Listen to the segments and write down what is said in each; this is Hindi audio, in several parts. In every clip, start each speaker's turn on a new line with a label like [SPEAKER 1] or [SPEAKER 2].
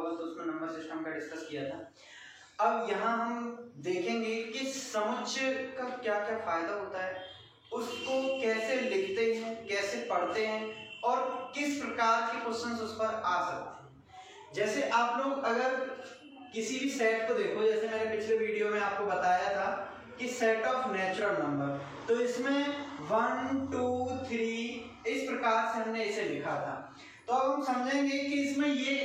[SPEAKER 1] होगा तो उसमें नंबर सिस्टम का डिस्कस किया था। अब यहाँ हम देखेंगे कि समुच्चय का क्या क्या फायदा होता है, उसको कैसे लिखते हैं, कैसे पढ़ते हैं और किस प्रकार के क्वेश्चंस उस पर आ सकते हैं। जैसे आप लोग अगर किसी भी सेट को देखो, जैसे मैंने पिछले वीडियो में आपको बताया था कि सेट ऑफ नेचुरल नंबर, तो इसमें 1 2 3 इस प्रकार से हमने इसे लिखा था। तो अब हम समझेंगे कि इसमें ये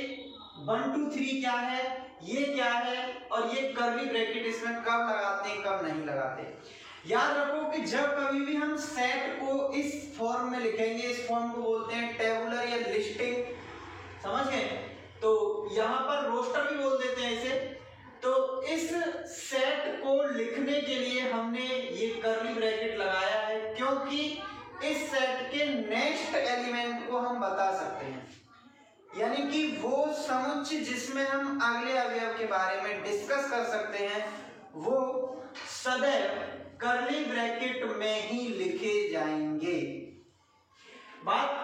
[SPEAKER 1] 1 2 3 क्या है, ये क्या है और ये कर्ली ब्रैकेट इसमें कब लगाते हैं कब नहीं लगाते। याद रखो कि जब कभी भी हम सेट को इस फॉर्म में लिखेंगे, इस फॉर्म को बोलते हैं टेबुलर या लिस्टिंग, समझ गए। तो यहाँ पर रोस्टर भी बोल देते हैं इसे। तो इस सेट को लिखने के लिए हमने ये कर्ली ब्रैकेट लगाया है, क्योंकि इस सेट के नेक्स्ट एलिमेंट को हम बता सकते हैं, यानी कि वो समुच्चय जिसमें हम अगले अवयव के बारे में डिस्कस कर सकते हैं वो सदैव कर्ली ब्रैकेट में ही लिखे जाएंगे। बात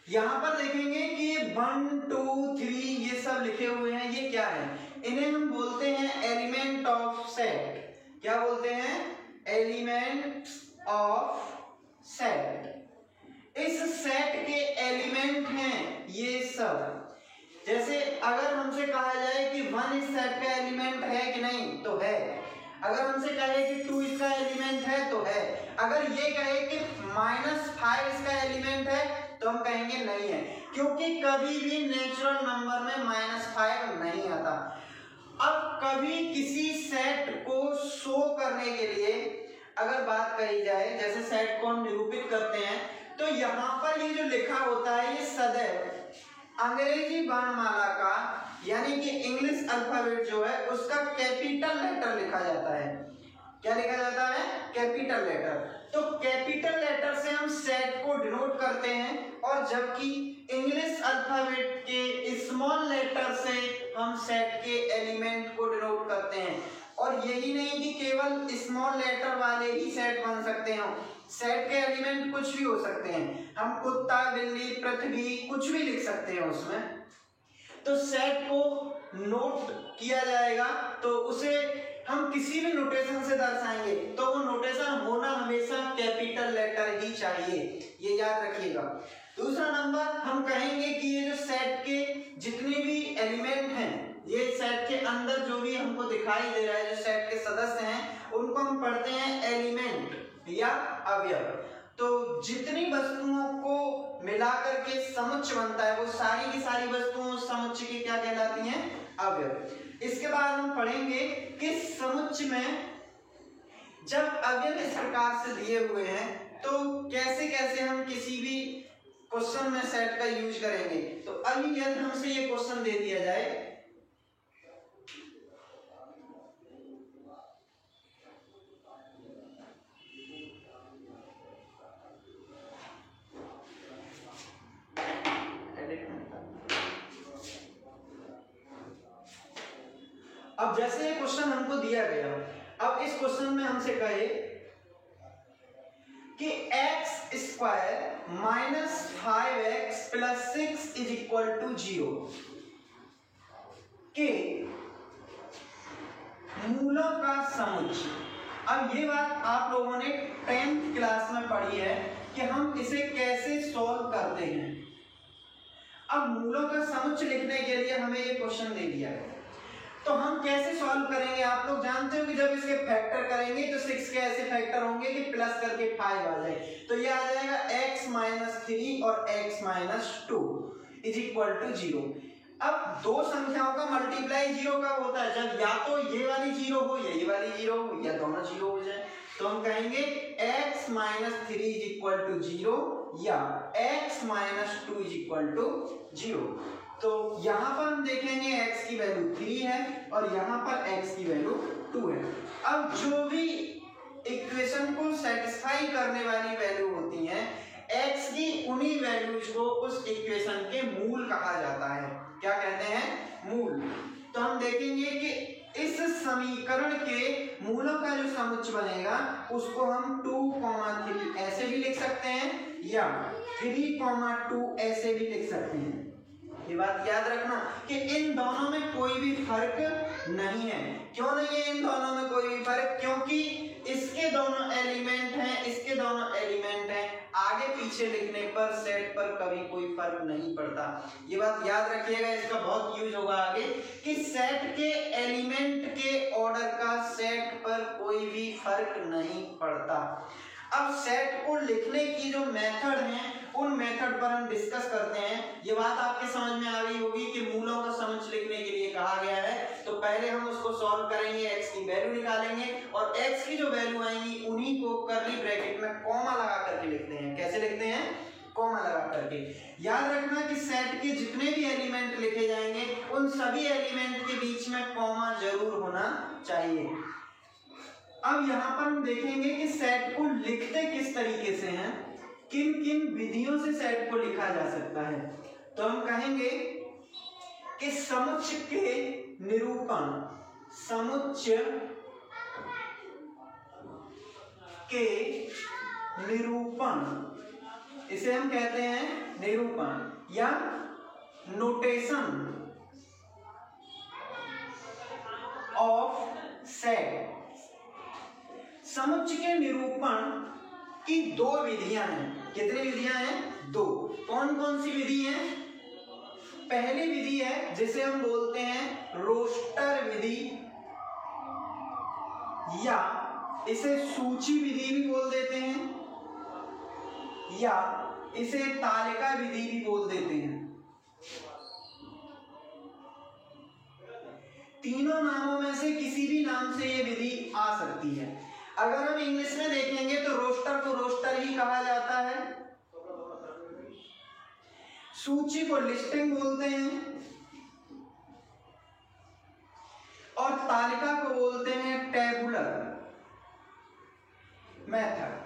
[SPEAKER 1] यहां पर देखेंगे कि 1 2 3 ये सब लिखे हुए हैं, ये क्या है, इन्हें हम बोलते हैं एलिमेंट ऑफ सेट। क्या बोलते हैं? Element of set. इस सेट के एलिमेंट हैं ये सब। जैसे अगर हमसे कहा जाए कि 1 इस सेट का एलिमेंट है कि नहीं, तो है। अगर हमसे कहे कि 2 इसका एलिमेंट है तो है। अगर ये कहे कि -5 इसका एलिमेंट है तो हम कहेंगे नहीं है, क्योंकि कभी भी नेचुरल नंबर में -5 नहीं आता। अब कभी किसी सेट को शो करने के लिए अगर बात कही जाए, जैसे सेट को हम निरूपित करते हैं, तो यहाँ पर ये जो लिखा होता है ये सदैव अंग्रेजी वर्णमाला का, यानी कि इंग्लिश अल्फाबेट जो है उसका कैपिटल लेटर लिखा जाता है। क्या लिखा जाता है? Capital letter. तो कैपिटल लेटर से हम सेट को डिनोट करते हैं, और जबकि इंग्लिश अल्फाबेट के स्मॉल लेटर से हम सेट के एलिमेंट को डिनोट करते हैं। और यही नहीं कि केवल स्मॉल लेटर वाले ही सेट बन सकते हैं, सेट के एलिमेंट कुछ भी हो सकते हैं। हम कुत्ता, बिल्ली, पृथ्वी कुछ भी लिख सकते हैं उसमें। तो सेट को नोट किया जाएगा तो उसे हम किसी भी नोटेशन से दर्शाएंगे, तो वो नोटेशन होना हमेशा कैपिटल लेटर ही चाहिए, ये याद रखिएगा। दूसरा नंबर, हम कहेंगे कि ये जो सेट के जितने भी एलिमेंट हैं, ये सेट के अंदर जो भी हमको दिखाई दे रहा है, जो सेट के सदस्य हैं, उनको हम पढ़ते हैं एलिमेंट या अवयव। तो जितनी वस्तुओं को मिलाकर के समुच्चय बनता है, वो सारी की सारी वस्तुओं समुच्चय की क्या कहलाती हैं? अवयव। इसके बाद हम पढ़ेंगे कि समुच्चय में जब अवयव इस प्रकार से दिए हुए हैं तो कैसे कैसे हम किसी भी क्वेश्चन में सेट का यूज करेंगे। तो अभी यदि हमसे ये क्वेश्चन दे दिया जाए, अब जैसे ये क्वेश्चन हमको दिया गया, अब इस क्वेश्चन में हमसे कहे कि x² - 5x + 6 = 0 के मूलों का समुच्चय। अब ये बात आप लोगों ने 10th क्लास में पढ़ी है कि हम इसे कैसे सॉल्व करते हैं। अब मूलों का समुच्चय लिखने के लिए हमें ये क्वेश्चन दे दिया है, तो हम कैसे सॉल्व करेंगे? आप लोग जानते हो कि जब इसके फैक्टर करेंगे तो 6 के ऐसे फैक्टर होंगे कि प्लस करके 5 आ जाए, तो ये आ जाएगा x - 3 और x - 2 = 0। अब दो संख्याओं का मल्टीप्लाई 0 कब होता है? जब या तो ये वाली 0 हो या ये वाली 0 हो, या दोनों 0 हो जाए। तो हम कहेंगे x - 3 = 0 या x - 2 = 0। तो यहाँ पर हम देखेंगे x की वैल्यू 3 है और यहाँ पर x की वैल्यू 2 है। अब जो भी इक्वेशन को सेटिस्फाई करने वाली वैल्यू होती हैं, x की उन्हीं वैल्यूज को उस इक्वेशन के मूल कहा जाता है। क्या कहते हैं? मूल। तो हम देखेंगे कि इस समीकरण के मूलों का जो समुच्चय बनेगा उसको हम 2, 3 ऐसे भी लिख सकते हैं या 3, 2 ऐसे भी लिख सकते हैं। ये बात याद रखना कि इन दोनों में कोई भी फर्क नहीं है। क्यों नहीं है इन दोनों में कोई भी फर्क? क्योंकि इसके दोनों एलिमेंट हैं, इसके दोनों एलिमेंट हैं, आगे पीछे लिखने पर सेट पर कभी कोई फर्क नहीं पड़ता। ये बात याद रखिएगा, इसका बहुत यूज होगा आगे कि सेट के एलिमेंट के ऑर्डर का सेट पर कोई भी फर्क नहीं पड़ता। अब सेट को लिखने की जो मेथड है उन मेथड पर हम डिस्कस करते हैं। ये बात आपके समझ में आ गई होगी कि मूलों का समुच्चय लिखने के लिए कहा गया है, तो पहले हम उसको सॉल्व करेंगे, x की वैल्यू निकालेंगे और x की जो वैल्यू आएंगी उन्हीं को कर्ली ब्रैकेट में कॉमा लगा करके लिखते हैं। कैसे लिखते हैं? कॉमा लगा करके। याद रखना कि सेट के जितने भी एलिमेंट लिखे जाएंगे उन सभी एलिमेंट के बीच में कॉमा जरूर होना चाहिए। अब यहाँ पर हम देखेंगे कि सेट को लिखते किस तरीके से हैं, किन किन विधियों से सेट को लिखा जा सकता है। तो हम कहेंगे कि समुच्चय के निरूपण, समुच्चय के निरूपण, इसे हम कहते हैं निरूपण या नोटेशन ऑफ सेट। समुच्चय के निरूपण की दो विधियां हैं। कितनी विधियां हैं? दो। कौन कौन सी विधि है? पहली विधि है जिसे हम बोलते हैं रोस्टर विधि या इसे सूची विधि भी बोल देते हैं या इसे तालिका विधि भी बोल देते हैं। तीनों नामों में से किसी भी नाम से ये विधि आ सकती है। अगर हम इंग्लिश में देखेंगे तो रोस्टर को रोस्टर ही कहा जाता है, सूची को लिस्टिंग बोलते हैं और तालिका को बोलते हैं टेबुलर मेथड।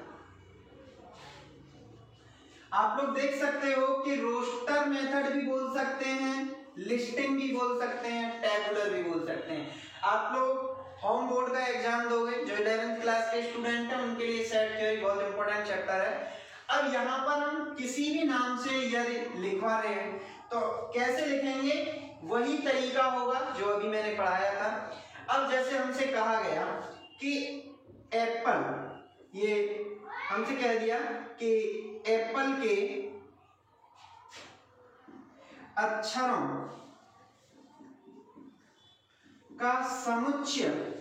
[SPEAKER 1] आप लोग देख सकते हो कि रोस्टर मेथड भी बोल सकते हैं, लिस्टिंग भी बोल सकते हैं, टेबुलर भी बोल सकते हैं। आप लोग होम बोर्ड का एग्जाम दोगे, जो 11th क्लास के स्टूडेंट हैं उनके लिए सेट थ्योरी बहुत इंपॉर्टेंट चैप्टर है। अब यहाँ पर हम किसी भी नाम से यदि लिखवा रहे हैं तो कैसे लिखेंगे? वही तरीका होगा जो अभी मैंने पढ़ाया था। अब जैसे हमसे कहा गया कि एप्पल, ये हमसे कह दिया कि एप्पल के अक्षरों का समुच्चय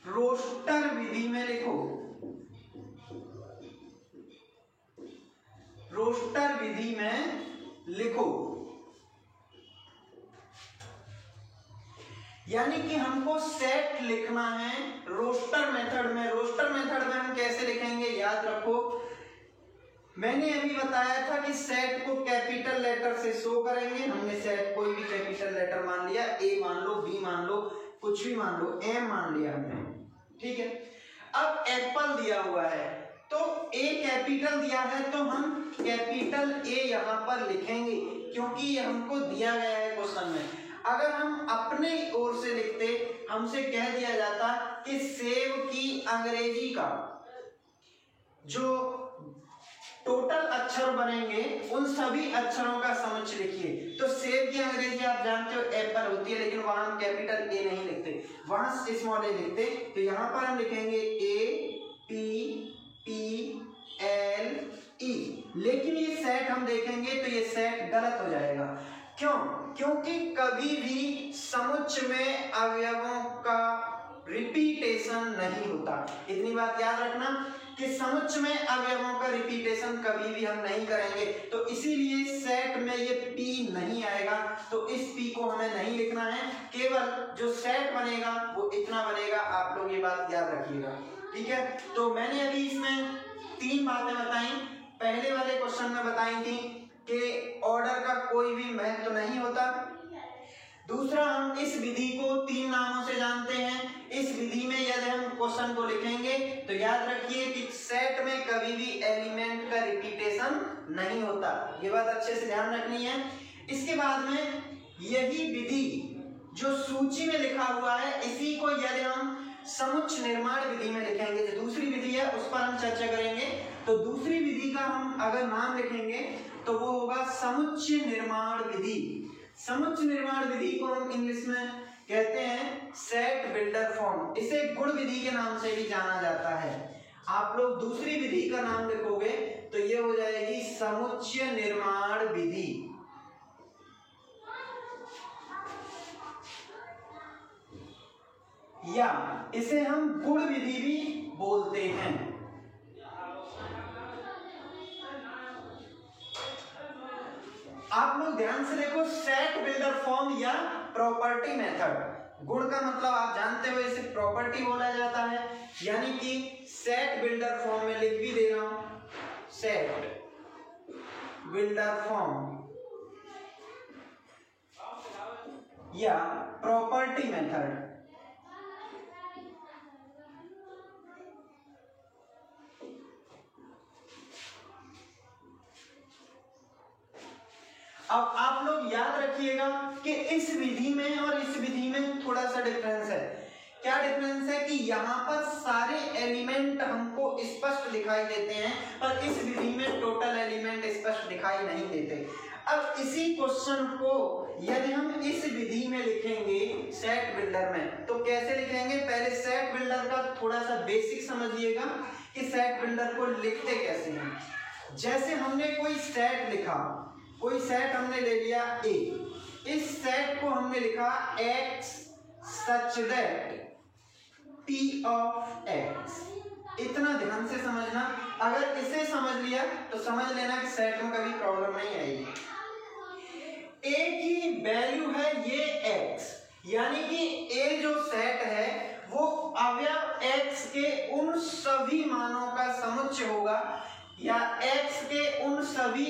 [SPEAKER 1] रोस्टर विधि में लिखो। रोस्टर विधि में लिखो, यानी कि हमको सेट लिखना है रोस्टर मेथड में। रोस्टर मेथड में हम कैसे लिखेंगे? याद रखो, मैंने अभी बताया था कि सेट को कैपिटल लेटर से शो करेंगे। हमने सेट कोई भी कैपिटल लेटर मान लिया, ए मान लो, बी मान लो, कुछ भी मान लो, एम मान लिया हमने, ठीक है। अब एप्पल दिया हुआ है तो ए कैपिटल दिया है तो हम कैपिटल ए यहाँ पर लिखेंगे क्योंकि ये हमको दिया गया है क्वेश्चन में। अगर हम अपने ओर से लिखते, हमसे कह दिया जाता कि सेब की अंग्रेजी का जो टोटल अक्षर बनेंगे उन सभी अक्षरों का समुच्चय लिखिए। तो सेब की अंग्रेजी आप जानते हो एप्पल होती है, लेकिन वहां हम कैपिटल ए नहीं लिखते, वहां स्मॉल ए लिखते। तो यहाँ पर हम लिखेंगे A P P L E, लेकिन ये सेट हम देखेंगे तो ये सेट गलत हो जाएगा। क्यों? क्योंकि कभी भी समुच्चय में अवयवों का रिपीटेशन नहीं होता। इतनी बात याद रखना कि समुच्चय में अवयवों का रिपीटेशन कभी भी हम नहीं करेंगे, तो इसीलिए सेट में ये P नहीं आएगा। तो इस P को हमें नहीं लिखना है, केवल जो सेट बनेगा वो इतना बनेगा। आप लोग ये बात याद रखिएगा, ठीक है। तो मैंने अभी इसमें 3 बातें बताई। पहले वाले क्वेश्चन में बताई थी कि ऑर्डर का कोई भी महत्व नहीं होता। दूसरा, हम इस विधि को 3 नामों से जानते हैं। इस विधि में यदि हम क्वेश्चन को लिखेंगे तो याद रखिए कि सेट में कभी भी एलिमेंट का रिपीटेशन नहीं होता। ये बात अच्छे से ध्यान रखनी है। इसके बाद में यही विधि जो सूची में लिखा हुआ है, इसी को यदि हम समुच्चय निर्माण विधि में लिखेंगे, जो दूसरी विधि है उस पर हम चर्चा करेंगे। तो दूसरी विधि का हम अगर नाम लिखेंगे तो वो होगा समुच्चय निर्माण विधि। समुच्चय निर्माण विधि को हम इंग्लिश में कहते हैं सेट बिल्डर फॉर्म। इसे गुण विधि के नाम से भी जाना जाता है। आप लोग दूसरी विधि का नाम लिखोगे तो ये हो जाएगी समुच्चय निर्माण विधि। या इसे हम गुण विधि भी बोलते हैं। आप लोग ध्यान से देखो, सेट बिल्डर फॉर्म या प्रॉपर्टी मेथड। गुण का मतलब आप जानते हो, इसे प्रॉपर्टी बोला जाता है। यानी कि सेट बिल्डर फॉर्म में लिख भी दे रहा हूं, सेट बिल्डर फॉर्म या प्रॉपर्टी मेथड। अब आप लोग याद रखिएगा कि इस विधि में और इस विधि में थोड़ा सा डिफरेंस है। क्या डिफरेंस है कि यहाँ पर सारे एलिमेंट हमको स्पष्ट दिखाई देते हैं, पर इस विधि में टोटल एलिमेंट स्पष्ट दिखाई नहीं देते। अब इसी क्वेश्चन को यदि हम इस विधि में लिखेंगे सेट बिल्डर में, तो कैसे लिखेंगे? पहले सेट बिल्डर का थोड़ा सा बेसिक समझिएगा कि सेट बिल्डर को लिखते कैसे हैं। जैसे हमने कोई सेट लिखा, कोई सेट हमने ले लिया A, इस सेट को हमने लिखा X such that P of X। इतना ध्यान से समझना, अगर इसे समझ लिया तो समझ लेना कि सेट में कभी प्रॉब्लम नहीं आएगी। A की वैल्यू है ये X, यानी कि A जो सेट है वो अवयव X के उन सभी मानों का समुच्चय होगा, या X के उन सभी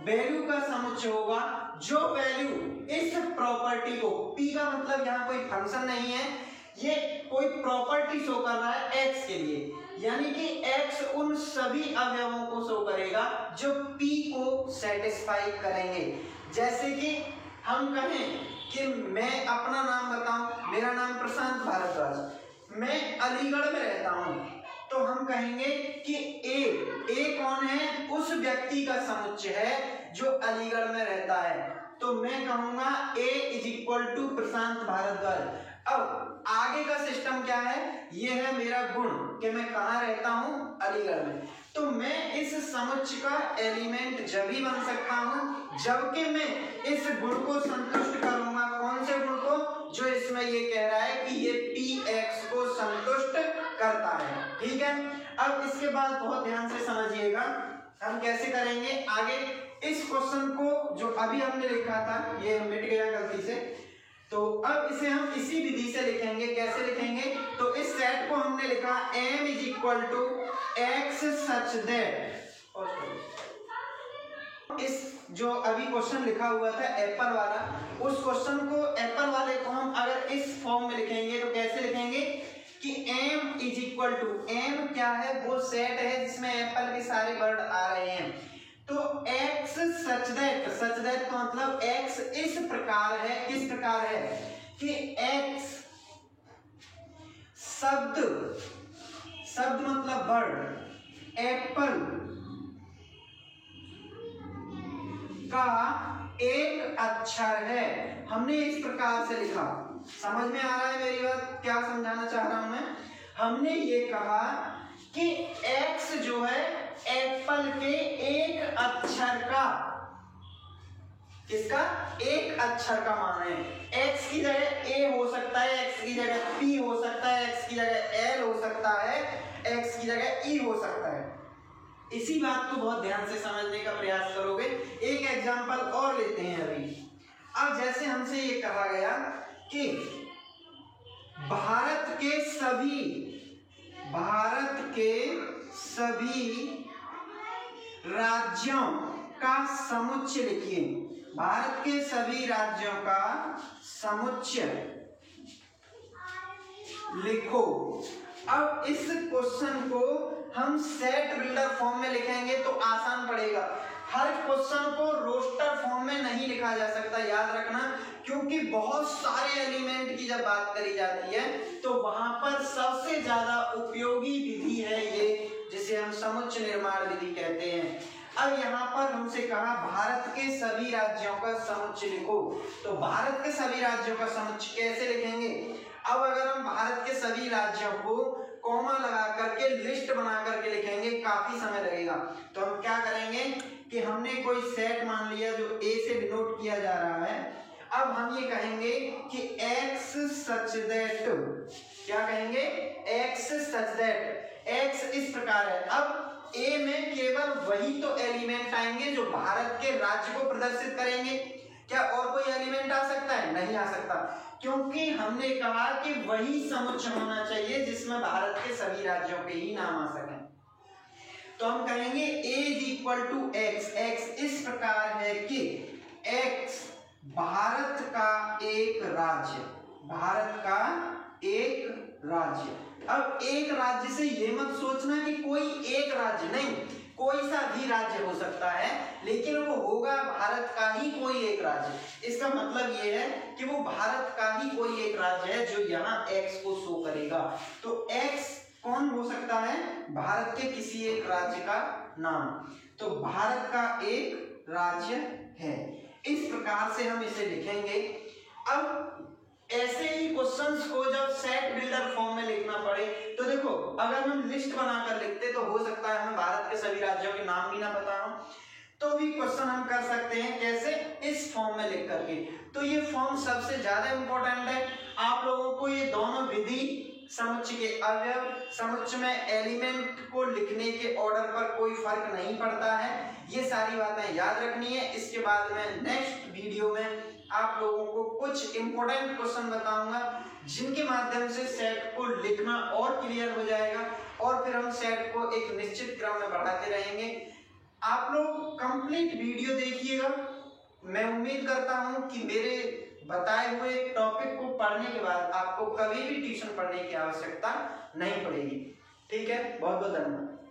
[SPEAKER 1] वैल्यू का समुच्चय होगा जो वैल्यू इस प्रॉपर्टी को, P का मतलब यहाँ कोई फंक्शन नहीं है, ये कोई प्रॉपर्टी शो कर रहा है X के लिए, यानी कि X उन सभी अवयवों को शो करेगा जो P को सेटिस्फाई करेंगे। जैसे कि हम कहें कि मैं अपना नाम बताऊं, मेरा नाम प्रशांत भारद्वाज, मैं अलीगढ़ में रहता हूं, तो हम कहेंगे कि A कौन है? उस व्यक्ति का समुच्चय है जो अलीगढ़ में रहता है, तो मैं कहूंगा A = प्रशांत भारद्वाज। अब आगे का सिस्टम क्या है? ये है मेरा गुण कि मैं कहाँ रहता हूँ, अलीगढ़ में। तो मैं इस समुच्चय का एलिमेंट जब ही बन सकता हूँ जबकि मैं इस गुण को संतुष्ट करूंगा। कौन से गुण को? जो इसमें ये कह रहा है कि ये Px को संतुष्ट करता है। ठीक है, अब इसके बाद बहुत ध्यान से समझिएगा हम कैसे करेंगे आगे। इस क्वेश्चन को जो अभी हमने लिखा था ये मिट गया गलती से, तो अब इसे हम इसी विधि से लिखेंगे। कैसे लिखेंगे? तो इस सेट को हमने लिखा M = X such that, इस जो अभी क्वेश्चन लिखा हुआ था एप्पल वाला, उस क्वेश्चन को, एप्पल वाले को हम अगर इस फॉर्म में लिखेंगे तो कैसे लिखेंगे कि M = M क्या है? वो सेट है जिसमें एप्पल के सारे वर्ड आ रहे हैं। तो X such that का मतलब X इस प्रकार है। किस प्रकार है कि X शब्द मतलब वर्ड, एप्पल का एक अक्षर है। हमने इस प्रकार से लिखा। समझ में आ रहा है मेरी बात? क्या समझाना चाह रहा हूं मैं? हमने ये कहा कि X जो है एप्पल के एक अक्षर का, इसका एक अक्षर का मान है। X की जगह A हो सकता है, X की जगह P हो सकता है, X की जगह L हो सकता है, X की जगह E हो सकता है। इसी बात को बहुत ध्यान से समझने का प्रयास करोगे। एक एग्जांपल और लेते हैं अभी। अब जैसे हमसे ये कहा गया कि भारत के सभी राज्यों का समुच्चय लिखिए। भारत के सभी राज्यों का समुच्चय लिखो। अब इस क्वेश्चन को हम सेट बिल्डर फॉर्म में लिखेंगे तो आसान पड़ेगा। हर क्वेश्चन को रोस्टर फॉर्म में नहीं लिखा जा सकता, याद रखना, क्योंकि बहुत सारे एलिमेंट की जब बात करी जाती है तो वहां पर सबसे ज्यादा उपयोगी विधि है ये, जिसे हम समुच्चय निर्माण विधि कहते हैं। अब यहाँ पर हमसे कहा भारत के सभी राज्यों का समुच्चय लिखो, तो भारत के सभी राज्यों का समुच्चय कैसे लिखेंगे? अब अगर हम भारत के सभी राज्यों को कॉमा लगा करके लिस्ट बना करके लिखेंगे, काफी समय लगेगा। तो हम क्या करेंगे कि हमने कोई सेट मान लिया जो ए से डिनोट किया जा रहा है। अब हम ये कहेंगे कि x सच दैट, क्या कहेंगे? x सच दैट, x इस प्रकार है। अब ए में केवल वही तो एलिमेंट आएंगे जो भारत के राज्य को प्रदर्शित करेंगे। क्या और कोई एलिमेंट आ सकता है? नहीं आ सकता, क्योंकि हमने कहा कि वही समुच्चय होना चाहिए जिसमें भारत के सभी राज्यों के ही नाम आ सकें। तो हम कहेंगे a is equal to x, x इस प्रकार है कि x भारत का एक राज्य, भारत का एक राज्य। अब एक राज्य से ये मत सोचना कि कोई एक राज्य नहीं, कोई सा भी राज्य हो सकता है, लेकिन वो होगा भारत का ही कोई एक राज्य। इसका मतलब ये है कि वो भारत का ही कोई एक राज्य है जो यहाँ x को शो करेगा। तो x कौन हो सकता है? भारत के किसी एक राज्य का नाम। तो भारत का एक राज्य है, इस प्रकार से हम इसे लिखेंगे। अब ऐसे ही क्वेश्चंस को जब सेट बिल्डर फॉर्म में लिखना पड़े तो देखो, अगर हम लिस्ट बनाकर लिखते तो हो सकता है हमें भारत के सभी राज्यों के नाम भी ना पता हो, तो भी क्वेश्चन हम कर सकते हैं। कैसे? इस फॉर्म में लिख करके। तो ये फॉर्म सबसे ज्यादा इंपॉर्टेंट है। आप लोगों को ये दोनों विधि, समुच्चय के अवयव, समुच्चय में एलिमेंट को लिखने के ऑर्डर पर कोई फर्क नहीं पड़ता है, ये सारी बातें याद रखनी है। इसके बाद में नेक्स्ट वीडियो में आप लोगों को कुछ इंपॉर्टेंट क्वेश्चन बताऊंगा जिनके माध्यम से सेट को लिखना और क्लियर हो जाएगा, और फिर हम सेट को एक निश्चित क्रम में बढ़ाते रहेंगे। आप लोग कंप्लीट वीडियो देखिएगा। मैं उम्मीद करता हूं कि मेरे बताए हुए टॉपिक को पढ़ने के बाद आपको कभी भी ट्यूशन पढ़ने की आवश्यकता नहीं पड़ेगी। ठीक है, बहुत बहुत धन्यवाद।